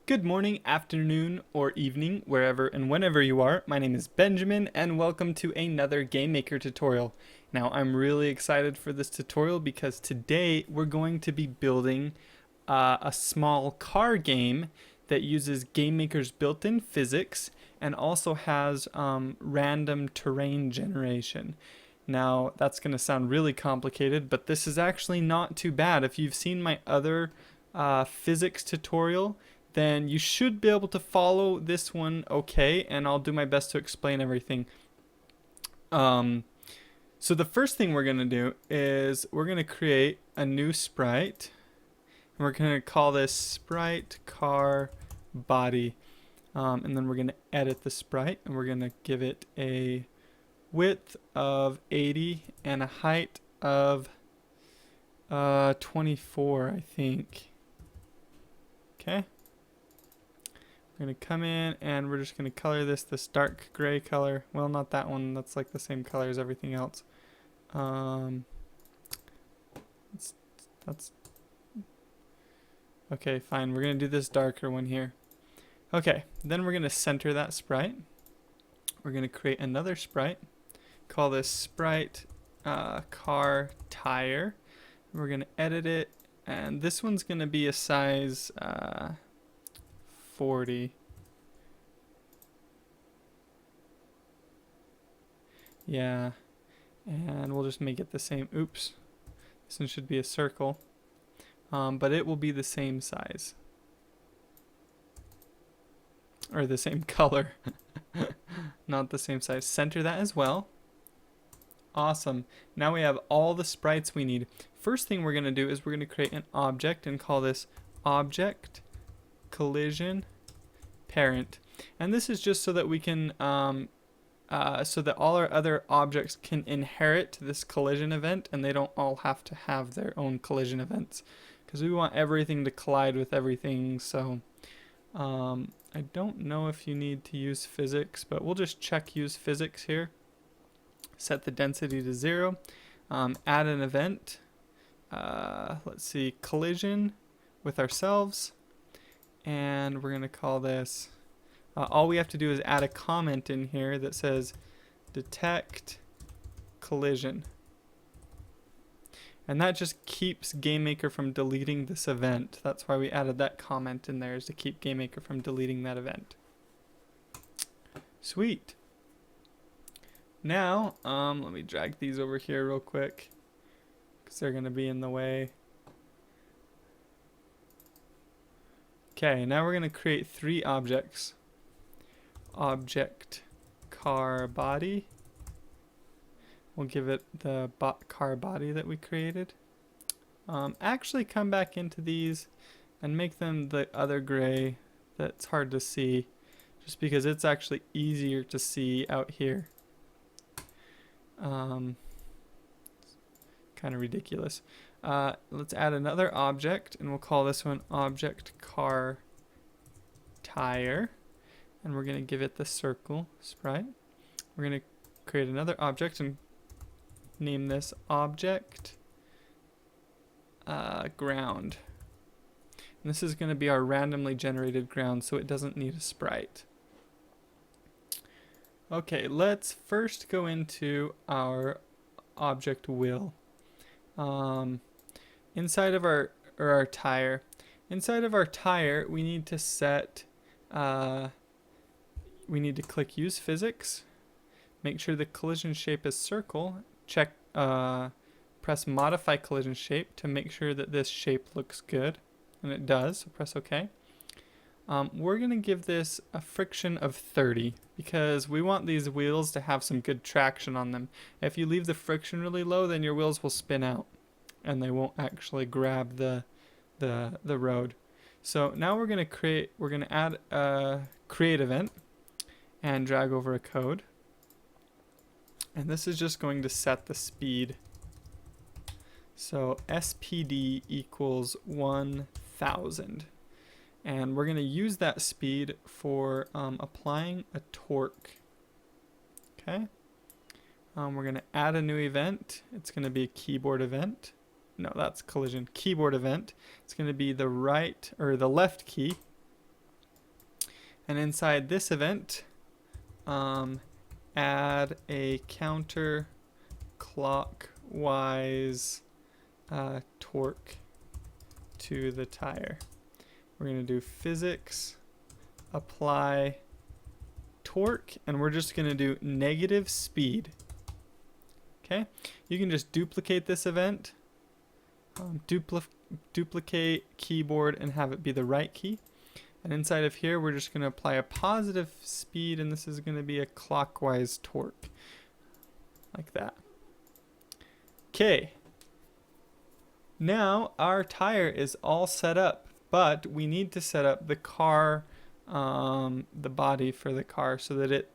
Good morning, afternoon, or evening, wherever and whenever you are. My name is Benjamin, and welcome to another GameMaker tutorial. Now, I'm really excited for this tutorial because today we're going to be building a small car game that uses GameMaker's built-in physics and also has random terrain generation. Now, that's going to sound really complicated, but this is actually not too bad. If you've seen my other physics tutorial, then you should be able to follow this one okay, and I'll do my best to explain everything. So the first thing we're going to do is we're going to create a new sprite, and we're going to call this sprite car body. And then we're going to edit the sprite, and we're going to give it a width of 80 and a height of 24, I think. Okay. We're going to come in and we're just going to color this dark gray color. Well, not that one. That's like the same color as everything else. That's okay, fine. We're going to do this darker one here. Okay, then we're going to center that sprite. We're going to create another sprite. Call this sprite car tire. We're going to edit it. And this one's going to be a size 40. Yeah. And we'll just make it the same. Oops. This one should be a circle. But it will be the same size. Or the same color. Not the same size. Center that as well. Awesome. Now we have all the sprites we need. First thing we're going to do is we're going to create an object and call this object collision parent. And this is just so that we can so that all our other objects can inherit this collision event, and they don't all have to have their own collision events, because we want everything to collide with everything. So I don't know if you need to use physics, but we'll just check use physics here. Set the density to 0. Add an event. Let's see, collision with ourselves. And we're going to call this, all we have to do is add a comment in here that says detect collision. And that just keeps GameMaker from deleting this event. That's why we added that comment in there, is to keep GameMaker from deleting that event. Sweet. Now, let me drag these over here real quick, because they're going to be in the way. Okay, now we're going to create 3 objects. Object car body. We'll give it the car body that we created. Actually come back into these and make them the other gray that's hard to see, just because it's actually easier to see out here. Kind of ridiculous. Let's add another object, and we'll call this one object car tire, and we're going to give it the circle sprite. We're going to create another object and name this object ground, and this is going to be our randomly generated ground, so it doesn't need a sprite. Okay, let's first go into our object wheel. Inside of our tire. Inside of our tire, we need to set, we need to click use physics. Make sure the collision shape is circle. Check, press modify collision shape to make sure that this shape looks good. And it does, so press OK. We're going to give this a friction of 30 because we want these wheels to have some good traction on them. If you leave the friction really low, then your wheels will spin out and they won't actually grab the road. So now we're going to add a create event and drag over a code. And this is just going to set the speed. So SPD equals 1000. And we're going to use that speed for applying a torque. Okay. We're going to add a new event. It's going to be a keyboard event. No, that's collision. Keyboard event. It's going to be the right or the left key. And inside this event, add a counterclockwise torque to the tire. We're going to do physics, apply torque, and we're just going to do negative speed. Okay, you can just duplicate this event, duplicate keyboard and have it be the right key. And inside of here, we're just going to apply a positive speed, and this is going to be a clockwise torque, like that. Okay, now our tire is all set up, but we need to set up the car, the body for the car, so that it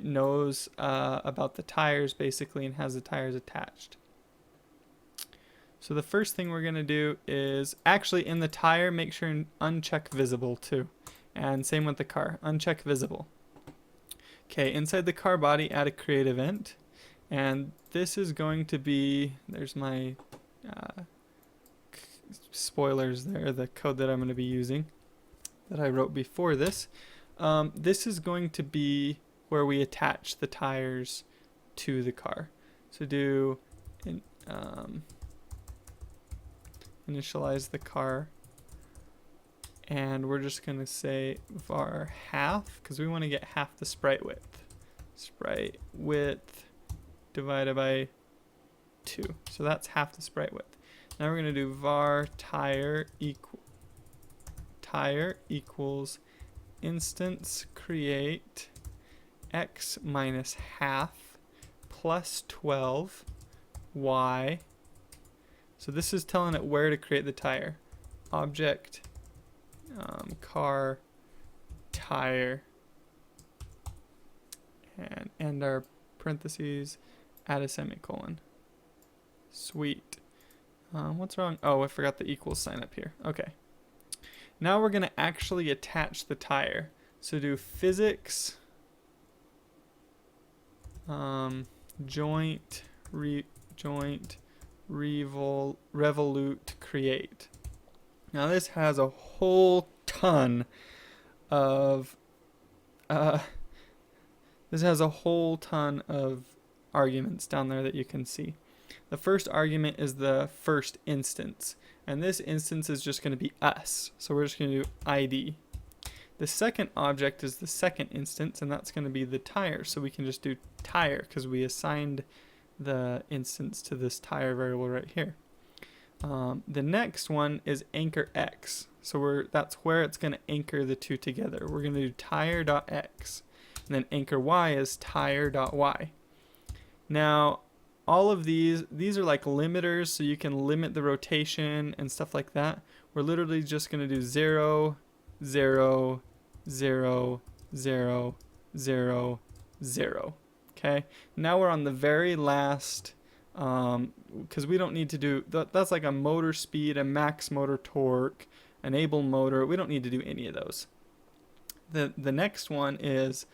knows about the tires basically and has the tires attached. So the first thing we're going to do is actually in the tire, make sure and uncheck visible too. And same with the car, uncheck visible. Okay, inside the car body, add a create event. And this is going to be, there's my spoilers there, the code that I'm going to be using that I wrote before this. This is going to be where we attach the tires to the car. So do initialize the car, and we're just going to say var half, because we want to get half the sprite width. Sprite width divided by 2. So that's half the sprite width. Now we're going to do var tire equals instance create x minus half plus 12 y. So this is telling it where to create the tire. Object car tire, and end our parentheses, add a semicolon. Sweet. What's wrong? Oh, I forgot the equals sign up here. Okay. Now we're going to actually attach the tire. So do physics joint revolute create. Now this has a whole ton of arguments down there that you can see. The first argument is the first instance, and this instance is just going to be us, so we're just going to do ID. The second object is the second instance, and that's going to be the tire, so we can just do tire because we assigned the instance to this tire variable right here. The next one is anchor x, so that's where it's going to anchor the two together. We're going to do tire.x, and then anchor y is tire.y. Now all of these are like limiters, so you can limit the rotation and stuff like that. We're literally just going to do 0 0 0 0 0 0. Okay, now we're on the very last, because we don't need to do that's like a motor speed, a max motor torque, enable motor. We don't need to do any of those. The next one is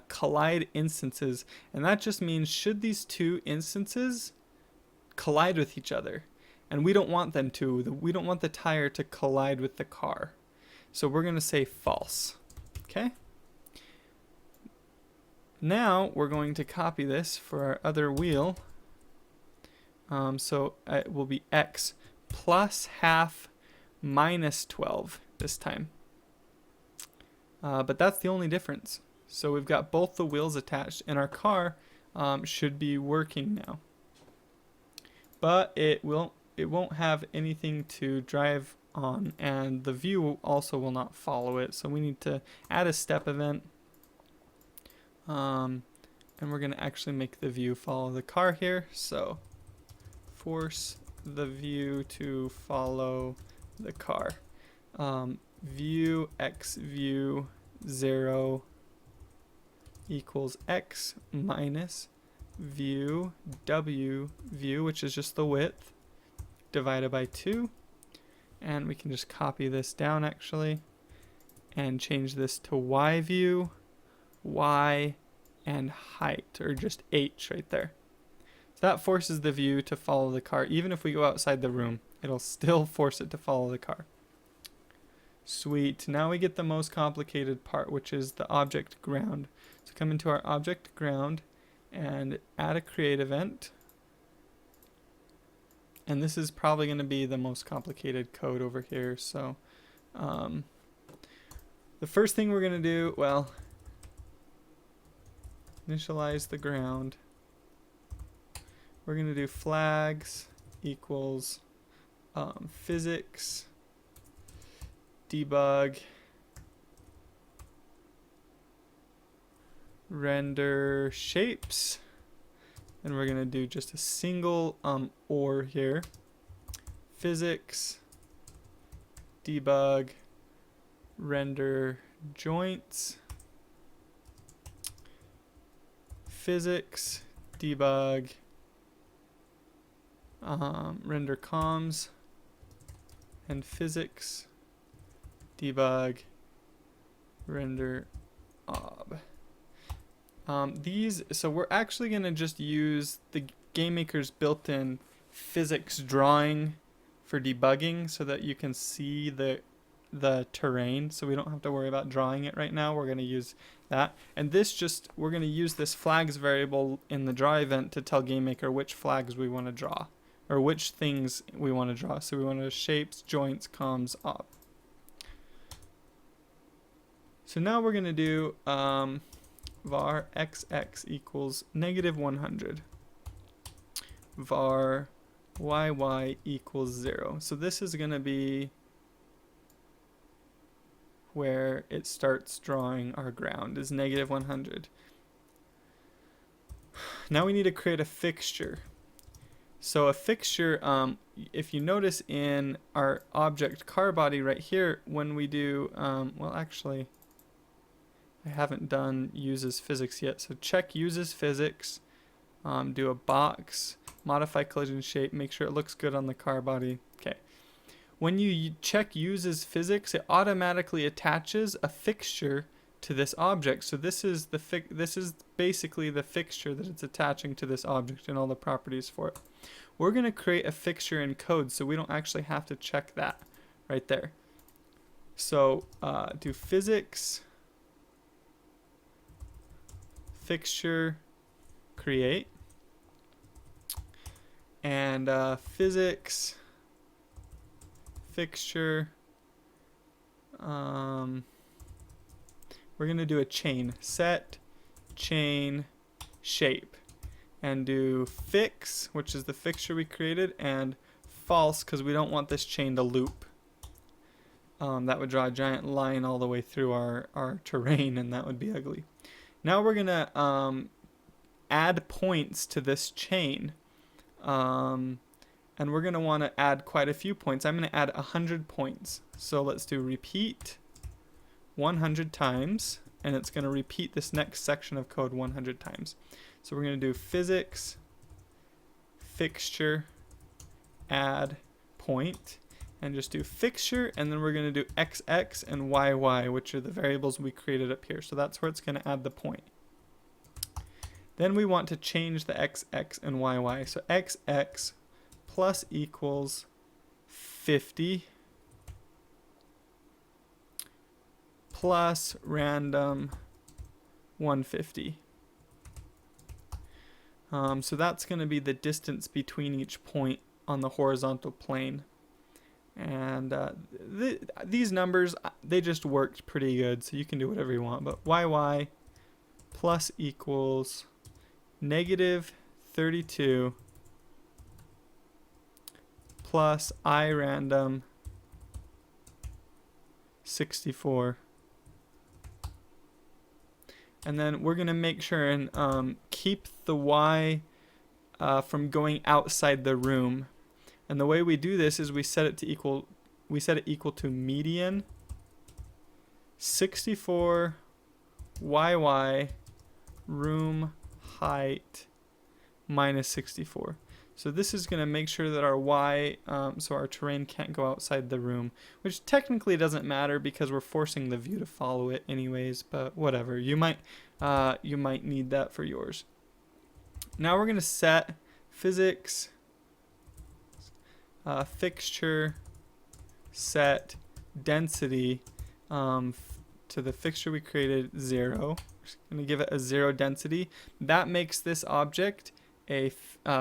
collide instances, and that just means should these two instances collide with each other, and we don't want them to. We don't want the tire to collide with the car, so we're going to say false. Okay. Now we're going to copy this for our other wheel. So it will be x plus half minus 12 this time. But that's the only difference. So we've got both the wheels attached, and our car should be working now. But it won't have anything to drive on, and the view also will not follow it. So we need to add a step event. And we're going to actually make the view follow the car here. So force the view to follow the car. View x view 0 equals x minus view w view, which is just the width, divided by 2. And we can just copy this down actually and change this to y view, y, and height, or just h right there. So that forces the view to follow the car. Even if we go outside the room, it'll still force it to follow the car. Sweet. Now we get the most complicated part, which is the object ground. So come into our object ground and add a create event. And this is probably going to be the most complicated code over here. So the first thing we're going to do, well, initialize the ground. We're going to do flags equals physics debug render shapes, and we're going to do just a single or here, physics debug render joints, physics debug render comms, and physics debug render ob. So we're actually going to just use the GameMaker's built-in physics drawing for debugging so that you can see the terrain, so we don't have to worry about drawing it right now. We're going to use that, and we're going to use this flags variable in the draw event to tell GameMaker which flags we want to draw, or which things we want to draw. So we want to shapes, joints, comms, ob. So now we're going to do var xx equals -100, var yy equals 0. So this is going to be where it starts drawing our ground, is -100. Now we need to create a fixture. So a fixture, if you notice in our object car body right here, when we do, well actually, I haven't done uses physics yet. So check uses physics, do a box, modify collision shape, make sure it looks good on the car body. Okay. When you check uses physics, it automatically attaches a fixture to this object. So this is basically the fixture that it's attaching to this object and all the properties for it. We're going to create a fixture in code so we don't actually have to check that right there. So do physics fixture create, and physics fixture, we're going to do a chain, set chain shape, and do fix, which is the fixture we created, and false because we don't want this chain to loop. That would draw a giant line all the way through our terrain, and that would be ugly. Now we're going to add points to this chain, and we're going to want to add quite a few points. I'm going to add 100 points. So let's do repeat 100 times, and it's going to repeat this next section of code 100 times. So we're going to do physics fixture add point, and just do fixture, and then we're going to do xx and yy, which are the variables we created up here. So that's where it's going to add the point. Then we want to change the xx and yy. So xx plus equals 50 plus random 150. So that's going to be the distance between each point on the horizontal plane. And these numbers, they just worked pretty good, so you can do whatever you want. But yy plus equals -32 plus I random 64. And then we're going to make sure and keep the y from going outside the room. And the way we do this is we set it equal to median 64 yy room height minus 64. So this is going to make sure that our y, so our terrain can't go outside the room, which technically doesn't matter because we're forcing the view to follow it anyways, but whatever. You might need that for yours. Now we're going to set physics fixture set density to the fixture we created 0. We're just going to give it a 0 density. That makes this object a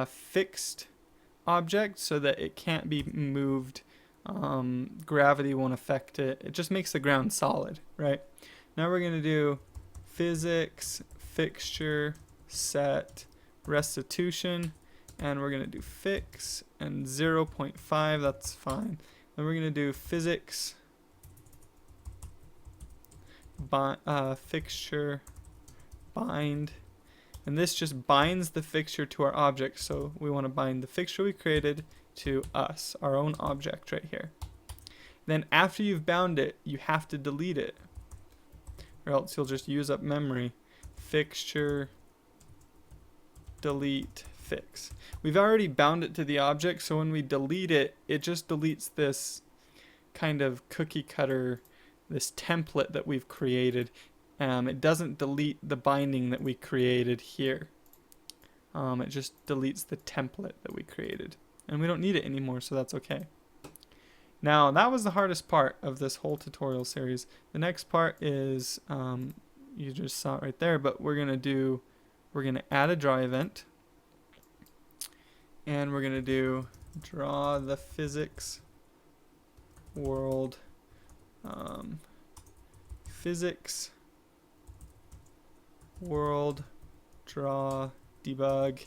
fixed object so that it can't be moved. Gravity won't affect it. It just makes the ground solid, right? Now we're going to do physics fixture set restitution, and we're going to do fix and 0.5. That's fine. Then we're going to do physics fixture bind, and this just binds the fixture to our object. So we want to bind the fixture we created to us, our own object right here. Then after you've bound it, you have to delete it, or else you'll just use up memory. Fixture delete fix. We've already bound it to the object, so when we delete it, it just deletes this kind of cookie cutter, this template that we've created. It doesn't delete the binding that we created here. It just deletes the template that we created, and we don't need it anymore, so that's okay. Now that was the hardest part of this whole tutorial series. The next part is you just saw it right there, but we're gonna add a draw event, and we're gonna do draw the physics world physics world draw debug,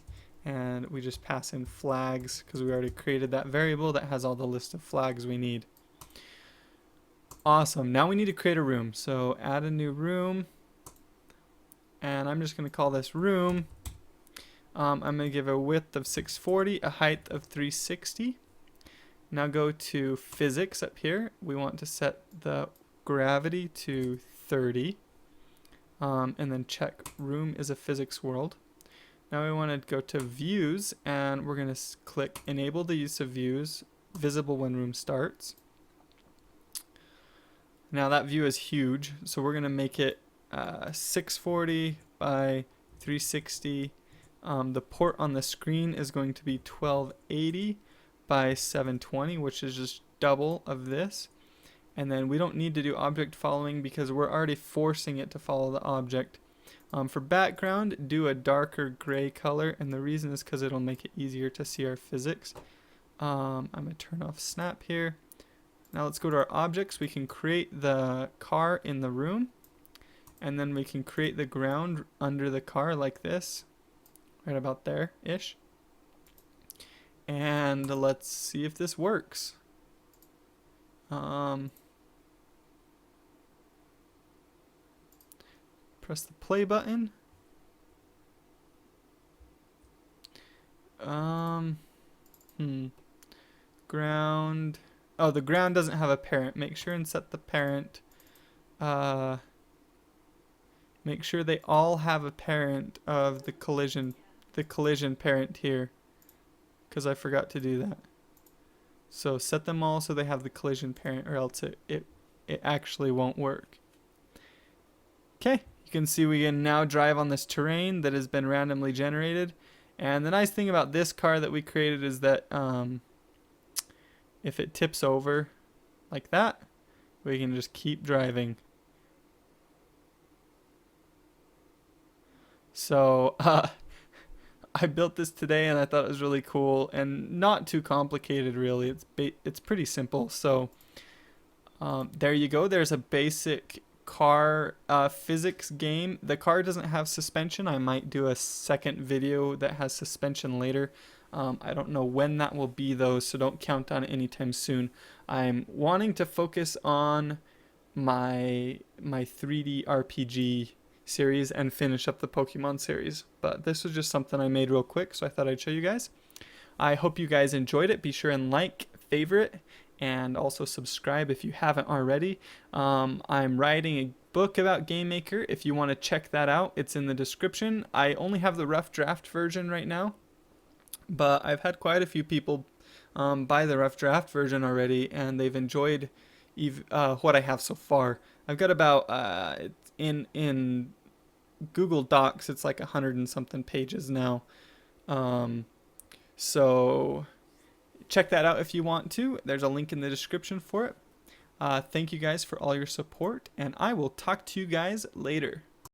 and we just pass in flags because we already created that variable that has all the list of flags we need. Awesome. Now we need to create a room, so add a new room, and I'm just going to call this room. I'm going to give a width of 640, a height of 360. Now go to physics up here. We want to set the gravity to 30, and then check room is a physics world. Now we want to go to views, and we're going to click enable the use of views, visible when room starts. Now that view is huge, so we're going to make it 640 by 360. The port on the screen is going to be 1280 by 720, which is just double of this. And then we don't need to do object following because we're already forcing it to follow the object. For background, do a darker gray color, and the reason is because it'll make it easier to see our physics. I'm going to turn off snap here. Now let's go to our objects. We can create the car in the room, and then we can create the ground under the car like this, right about there-ish. And let's see if this works. Press the play button. Ground. Oh, the ground doesn't have a parent. Make sure and set the parent. Make sure they all have a parent of the collision parent here, because I forgot to do that. So set them all so they have the collision parent, or else it actually won't work. Okay, you can see we can now drive on this terrain that has been randomly generated. And the nice thing about this car that we created is that if it tips over like that, we can just keep driving. So I built this today, and I thought it was really cool and not too complicated really. It's pretty simple. So there you go. There's a basic car physics game. The car doesn't have suspension. I might do a second video that has suspension later. I don't know when that will be though, so don't count on it anytime soon. I'm wanting to focus on my 3D RPG series and finish up the Pokemon series, but this was just something I made real quick, so I thought I'd show you guys. I hope you guys enjoyed it. Be sure and like, favorite, and also subscribe if you haven't already. I'm writing a book about GameMaker. If you want to check that out, it's in the description. I only have the rough draft version right now, but I've had quite a few people buy the rough draft version already, and they've enjoyed what I have so far. I've got about in Google Docs, it's like 100 and something pages now. So check that out if you want to. There's a link in the description for it. Thank you guys for all your support, and I will talk to you guys later.